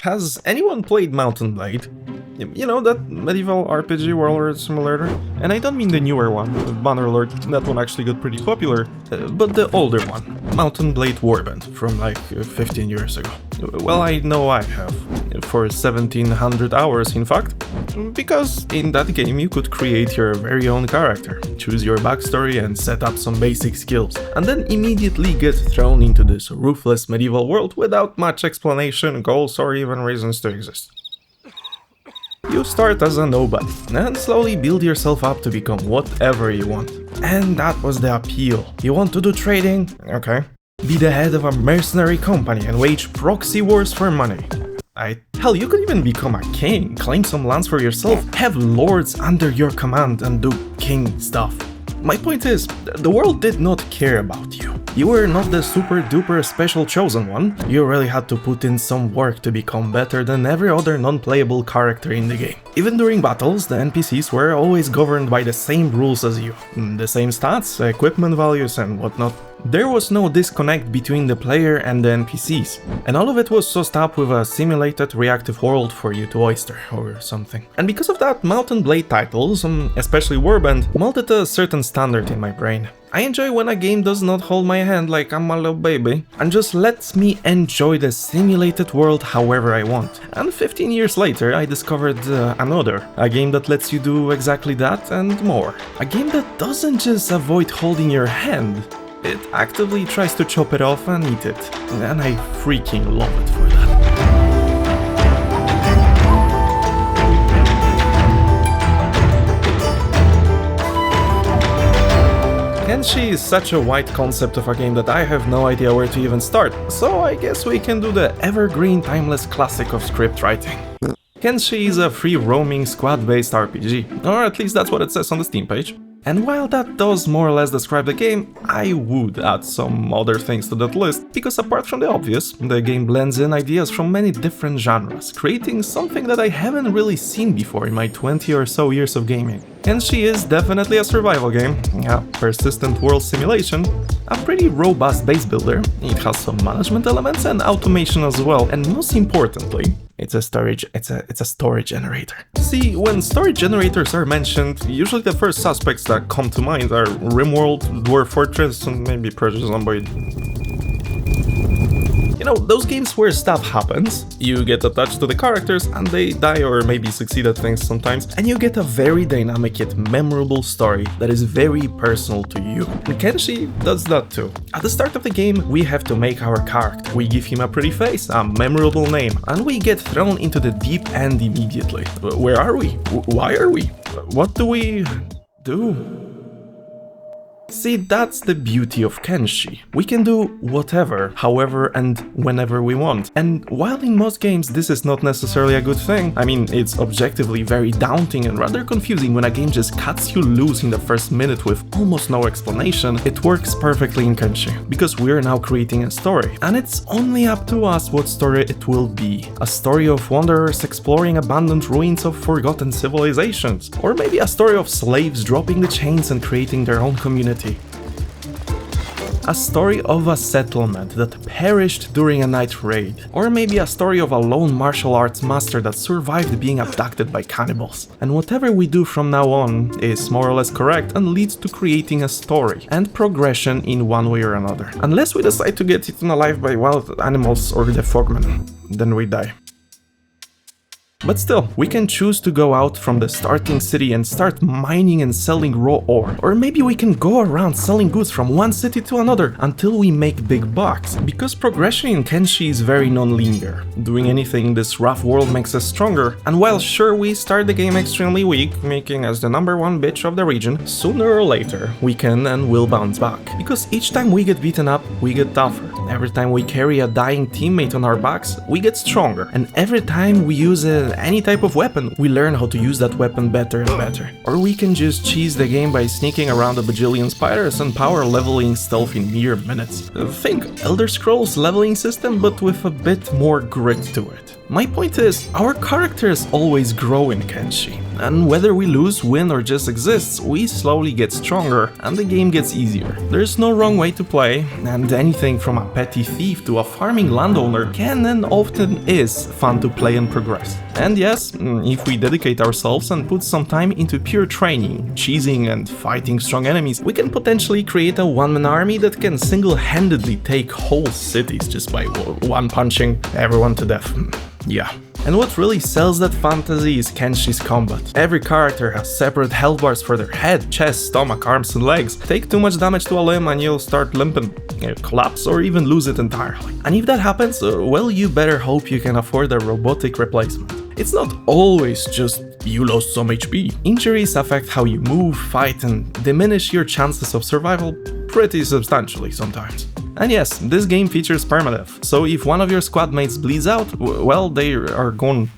Has anyone played Mountain Blade? You know, that medieval RPG warlord simulator? And I don't mean the newer one, Banner Lord, that one actually got pretty popular, but the older one, Mountain Blade Warband, from like 15 years ago. Well, I know I have, for 1700 hours in fact, because in that game you could create your very own character, choose your backstory and set up some basic skills, and then immediately get thrown into this ruthless medieval world without much explanation, goals or even reasons to exist. You start as a nobody, and slowly build yourself up to become whatever you want. And that was the appeal. You want to do trading? Okay. Be the head of a mercenary company and wage proxy wars for money. Hell, you could even become a king, claim some lands for yourself, have lords under your command and do king stuff. My point is, the world did not care about you. You were not the super duper special chosen one. You really had to put in some work to become better than every other non-playable character in the game. Even during battles, the NPCs were always governed by the same rules as you. The same stats, equipment values and whatnot. There was no disconnect between the player and the NPCs, and all of it was sauced up with a simulated reactive world for you to oyster or something. And because of that, Mountain Blade titles, especially Warband, molded a certain standard in my brain. I enjoy when a game does not hold my hand like I'm a little baby, and just lets me enjoy the simulated world however I want. And 15 years later I discovered a game that lets you do exactly that and more. A game that doesn't just avoid holding your hand, it actively tries to chop it off and eat it, and I freaking love it for that. Kenshi is such a wide concept of a game that I have no idea where to even start, so I guess we can do the evergreen timeless classic of script writing. Kenshi is a free-roaming squad-based RPG, or at least that's what it says on the Steam page. And while that does more or less describe the game, I would add some other things to that list, because apart from the obvious, the game blends in ideas from many different genres, creating something that I haven't really seen before in my 20 or so years of gaming. Kenshi is definitely a survival game, a persistent world simulation, a pretty robust base builder, it has some management elements and automation as well, and most importantly, it's a storage generator. See, when storage generators are mentioned, usually the first suspects that come to mind are RimWorld, Dwarf Fortress, and maybe Project Zomboid. You know, those games where stuff happens, you get attached to the characters and they die or maybe succeed at things sometimes, and you get a very dynamic yet memorable story that is very personal to you. And Kenshi does that too. At the start of the game, we have to make our character. We give him a pretty face, a memorable name, and we get thrown into the deep end immediately. Where are we? Why are we? What do we do? See, that's the beauty of Kenshi. We can do whatever, however and whenever we want. And while in most games this is not necessarily a good thing, I mean, it's objectively very daunting and rather confusing when a game just cuts you loose in the first minute with almost no explanation, it works perfectly in Kenshi, because we're now creating a story. And it's only up to us what story it will be. A story of wanderers exploring abandoned ruins of forgotten civilizations, or maybe a story of slaves dropping the chains and creating their own community. A story of a settlement that perished during a night raid, or maybe a story of a lone martial arts master that survived being abducted by cannibals. And whatever we do from now on is more or less correct and leads to creating a story and progression in one way or another. Unless we decide to get eaten alive by wild animals or the fogmen, then we die. But still, we can choose to go out from the starting city and start mining and selling raw ore. Or maybe we can go around selling goods from one city to another until we make big bucks. Because progression in Kenshi is very non-linear. Doing anything in this rough world makes us stronger, and while sure we start the game extremely weak, making us the #1 bitch of the region, sooner or later we can and will bounce back. Because each time we get beaten up, we get tougher. Every time we carry a dying teammate on our backs, we get stronger. And every time we use any type of weapon, we learn how to use that weapon better and better. Or we can just cheese the game by sneaking around a bajillion spiders and power leveling stealth in mere minutes. Think Elder Scrolls leveling system, but with a bit more grit to it. My point is, our characters always grow in Kenshi. And whether we lose, win or just exist, we slowly get stronger and the game gets easier. There's no wrong way to play, and anything from a petty thief to a farming landowner can and often is fun to play and progress. And yes, if we dedicate ourselves and put some time into pure training, cheesing and fighting strong enemies, we can potentially create a one-man army that can single-handedly take whole cities just by one-punching everyone to death. Yeah. And what really sells that fantasy is Kenshi's combat. Every character has separate health bars for their head, chest, stomach, arms and legs. Take too much damage to a limb and you'll start limping, collapse or even lose it entirely. And if that happens, well, you better hope you can afford a robotic replacement. It's not always just you lost some HP. Injuries affect how you move, fight and diminish your chances of survival pretty substantially sometimes. And yes, this game features permadeath, so if one of your squad mates bleeds out, well, they are gone.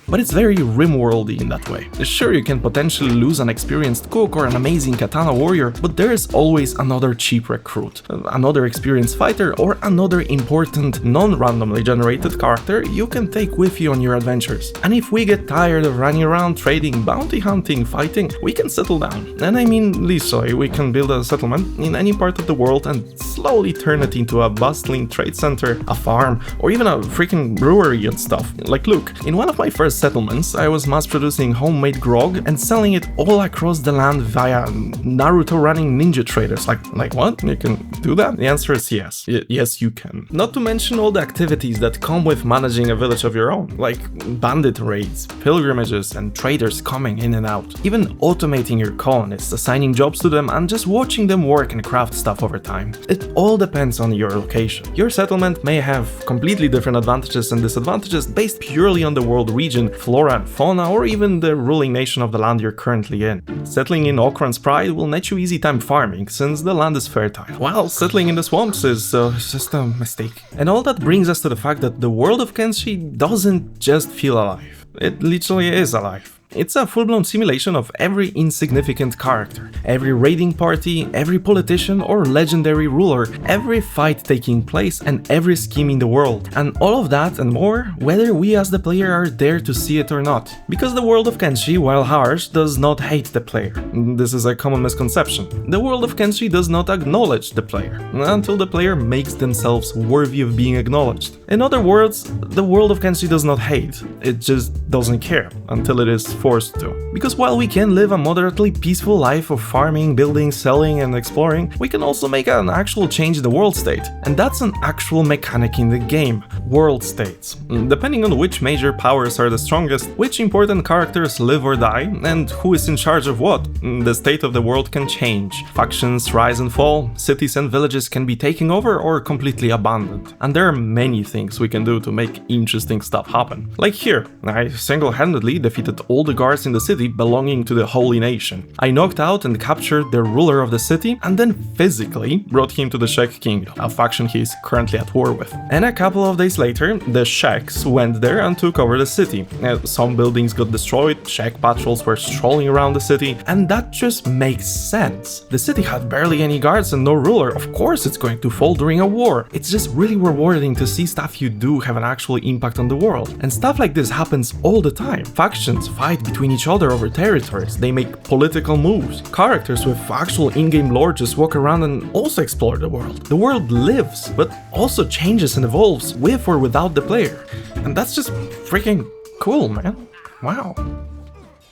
But it's very rimworldy in that way. Sure, you can potentially lose an experienced cook or an amazing katana warrior, but there is always another cheap recruit, another experienced fighter, or another important, non-randomly generated character you can take with you on your adventures. And if we get tired of running around trading, bounty hunting, fighting, we can settle down. And I mean literally, we can build a settlement in any part of the world and slowly turn it into a bustling trade center, a farm, or even a freaking brewery and stuff. Like look, in one of my first settlements, I was mass-producing homemade grog and selling it all across the land via Naruto-running ninja traders. Like what? You can do that? The answer is yes. Yes, you can. Not to mention all the activities that come with managing a village of your own, like bandit raids, pilgrimages, and traders coming in and out. Even automating your colonists, assigning jobs to them, and just watching them work and craft stuff over time. It all depends on your location. Your settlement may have completely different advantages and disadvantages based purely on the world region, flora and fauna, or even the ruling nation of the land you're currently in. Settling in Okran's Pride will net you easy time farming, since the land is fertile, while settling in the swamps is just a mistake. And all that brings us to the fact that the world of Kenshi doesn't just feel alive. It literally is alive. It's a full-blown simulation of every insignificant character, every raiding party, every politician or legendary ruler, every fight taking place and every scheme in the world. And all of that and more, whether we as the player are there to see it or not. Because the world of Kenshi, while harsh, does not hate the player. This is a common misconception. The world of Kenshi does not acknowledge the player, until the player makes themselves worthy of being acknowledged. In other words, the world of Kenshi does not hate, it just doesn't care, until it is forced to. Because while we can live a moderately peaceful life of farming, building, selling and exploring, we can also make an actual change in the world state. And that's an actual mechanic in the game, world states. Depending on which major powers are the strongest, which important characters live or die, and who is in charge of what, the state of the world can change. Factions rise and fall, cities and villages can be taken over or completely abandoned. And there are many things we can do to make interesting stuff happen. Like here, I single-handedly defeated all the guards in the city belonging to the Holy Nation. I knocked out and captured the ruler of the city and then physically brought him to the Shek Kingdom, a faction he is currently at war with. And a couple of days later, the Sheks went there and took over the city. Some buildings got destroyed, Shek patrols were strolling around the city, and that just makes sense. The city had barely any guards and no ruler, of course it's going to fall during a war. It's just really rewarding to see stuff you do have an actual impact on the world. And stuff like this happens all the time. Factions fight between each other over territories, they make political moves. Characters with actual in-game lore just walk around and also explore the world. The world lives, but also changes and evolves with or without the player. And that's just freaking cool, man. Wow.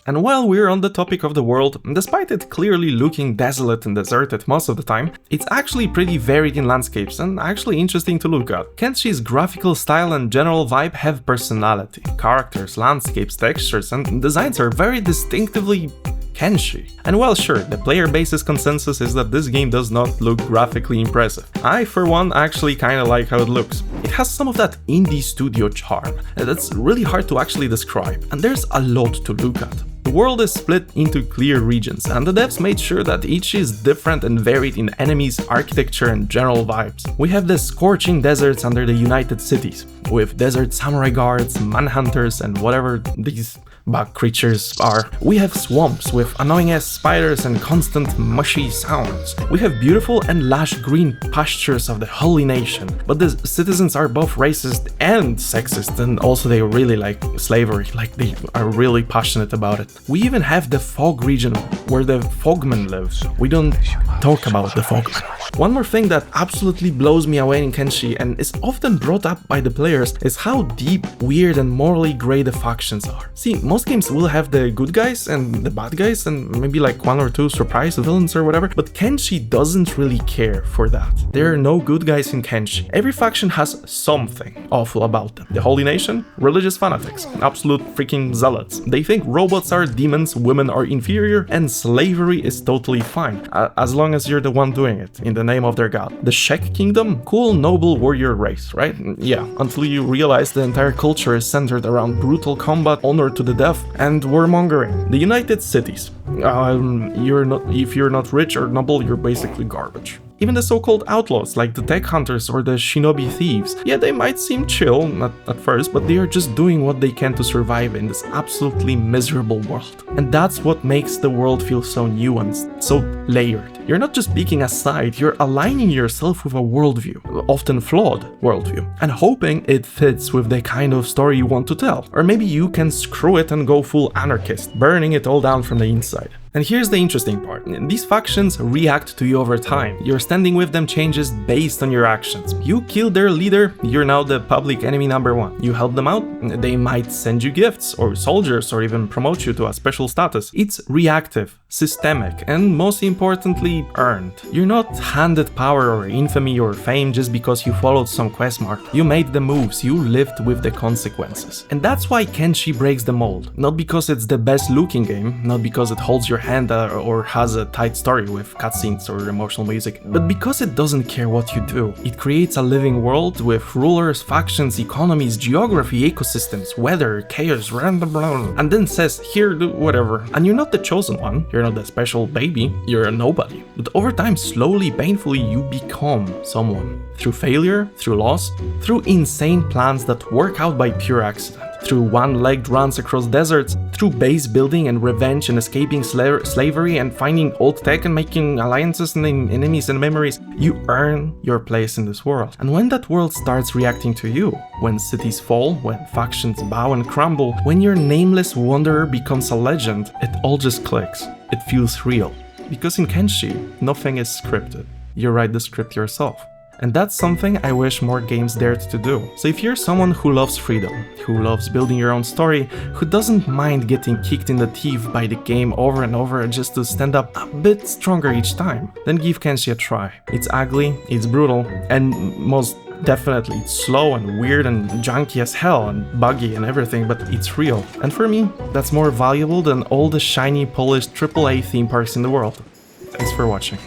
And while we're on the topic of the world, despite it clearly looking desolate and deserted most of the time, it's actually pretty varied in landscapes and actually interesting to look at. Kenshi's graphical style and general vibe have personality. Characters, landscapes, textures, and designs are very distinctively Kenshi. And while sure, the player base's consensus is that this game does not look graphically impressive, I for one actually kinda like how it looks. It has some of that indie studio charm that's really hard to actually describe, and there's a lot to look at. The world is split into clear regions, and the devs made sure that each is different and varied in enemies, architecture and general vibes. We have the scorching deserts under the United Cities, with desert samurai guards, manhunters and whatever these bug creatures are. We have swamps with annoying-ass spiders and constant mushy sounds. We have beautiful and lush green pastures of the holy nation, but the citizens are both racist and sexist, and also they really like slavery, like they are really passionate about it. We even have the fog region where the fogmen live. We don't talk about the fogmen. One more thing that absolutely blows me away in Kenshi and is often brought up by the players is how deep, weird and morally grey the factions are. See, most games will have the good guys and the bad guys and maybe like one or two surprise villains or whatever, but Kenshi doesn't really care for that. There are no good guys in Kenshi. Every faction has something awful about them. The Holy Nation? Religious fanatics. Absolute freaking zealots. They think robots are demons, women are inferior, and slavery is totally fine, as long as you're the one doing it, in the name of their god. The Shek Kingdom? Cool, noble warrior race, right? Yeah, until you realize the entire culture is centered around brutal combat, honor to the death, and warmongering. The United Cities. If you're not rich or noble, you're basically garbage. Even the so-called outlaws, like the tech hunters or the shinobi thieves, yeah, they might seem chill at first, but they are just doing what they can to survive in this absolutely miserable world. And that's what makes the world feel so nuanced, so layered. You're not just picking a side, you're aligning yourself with a worldview, often flawed worldview, and hoping it fits with the kind of story you want to tell. Or maybe you can screw it and go full anarchist, burning it all down from the inside. And here's the interesting part. These factions react to you over time. Your standing with them changes based on your actions. You kill their leader, you're now the public enemy number one. You help them out, they might send you gifts or soldiers or even promote you to a special status. It's reactive, systemic, and most importantly, earned. You're not handed power or infamy or fame just because you followed some quest mark. You made the moves, you lived with the consequences. And that's why Kenshi breaks the mold. Not because it's the best looking game, not because it holds your hand or has a tight story with cutscenes or emotional music, but because it doesn't care what you do. It creates a living world with rulers, factions, economies, geography, ecosystems, weather, chaos, random, and then says, here, do whatever. And you're not the chosen one, you're not the special baby, you're a nobody. But over time, slowly, painfully, you become someone. Through failure, through loss, through insane plans that work out by pure accident. Through one-legged runs across deserts, through base building and revenge and escaping slavery and finding old tech and making alliances and enemies and memories, you earn your place in this world. And when that world starts reacting to you, when cities fall, when factions bow and crumble, when your nameless wanderer becomes a legend, it all just clicks. It feels real. Because in Kenshi, nothing is scripted. You write the script yourself. And that's something I wish more games dared to do. So if you're someone who loves freedom, who loves building your own story, who doesn't mind getting kicked in the teeth by the game over and over just to stand up a bit stronger each time, then give Kenshi a try. It's ugly, it's brutal, and most definitely it's slow and weird and junky as hell and buggy and everything, but it's real. And for me, that's more valuable than all the shiny, polished AAA theme parks in the world. Thanks for watching.